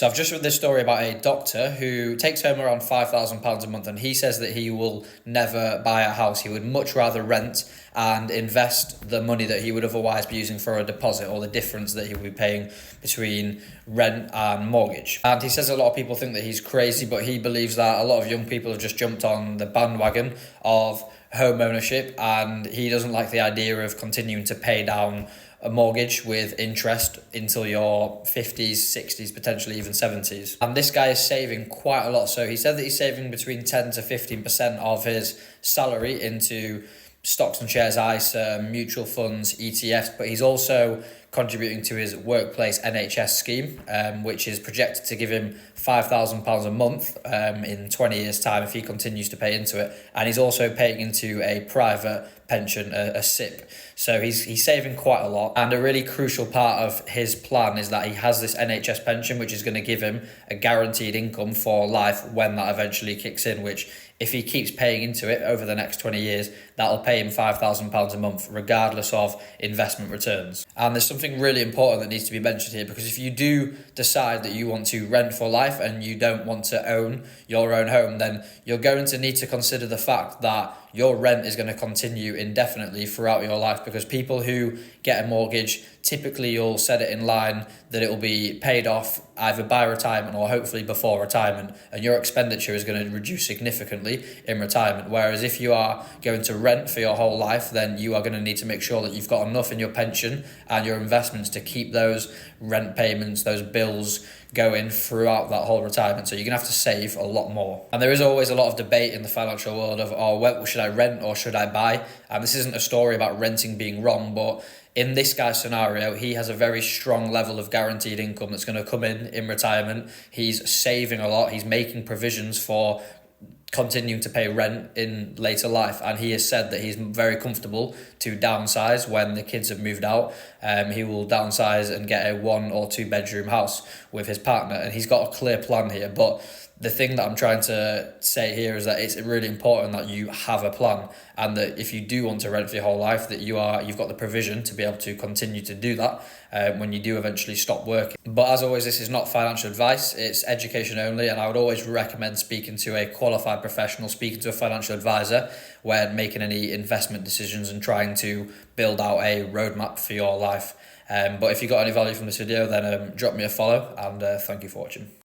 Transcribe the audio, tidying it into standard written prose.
So I've just read this story about a doctor who takes home around £5,000 a month, and he says that he will never buy a house. He would much rather rent and invest the money that he would otherwise be using for a deposit, or the difference that he would be paying between rent and mortgage. And he says a lot of people think that he's crazy, but he believes that a lot of young people have just jumped on the bandwagon of home ownership, and he doesn't like the idea of continuing to pay down a mortgage with interest until your 50s, 60s, potentially even 70s. And this guy is saving quite a lot. So he said that he's saving between 10 to 15% of his salary into stocks and shares, ISA, mutual funds, ETFs, but he's also contributing to his workplace NHS scheme, which is projected to give him £5,000 a month in 20 years' time if he continues to pay into it. And he's also paying into a private pension, a SIP. So he's saving quite a lot. And a really crucial part of his plan is that he has this NHS pension, which is going to give him a guaranteed income for life when that eventually kicks in, which if he keeps paying into it over the next 20 years, that'll pay him £5,000 a month, regardless of investment returns. And there's something really important that needs to be mentioned here, because if you do decide that you want to rent for life and you don't want to own your own home, then you're going to need to consider the fact that your rent is going to continue indefinitely throughout your life, because people who get a mortgage, typically you'll set it in line that it will be paid off either by retirement or hopefully before retirement, and your expenditure is going to reduce significantly in retirement. Whereas if you are going to rent for your whole life, then you are going to need to make sure that you've got enough in your pension and your investments to keep those rent payments, those bills going throughout that whole retirement. So you're going to have to save a lot more. And there is always a lot of debate in the financial world of, well, should I rent or should I buy? And this isn't a story about renting being wrong, but in this guy's scenario, he has a very strong level of guaranteed income that's going to come in retirement. He's saving a lot. He's making provisions for continuing to pay rent in later life, and he has said that he's very comfortable to downsize when the kids have moved out. He will downsize and get a 1 or 2 bedroom house with his partner, and he's got a clear plan here. But the thing that I'm trying to say here is that it's really important that you have a plan, and that if you do want to rent for your whole life, that you've got the provision to be able to continue to do that when you do eventually stop working. But as always, this is not financial advice, it's education only, and I would always recommend speaking to a qualified professional, speaking to a financial advisor when making any investment decisions and trying to build out a roadmap for your life. But if you got any value from this video, then drop me a follow, and thank you for watching.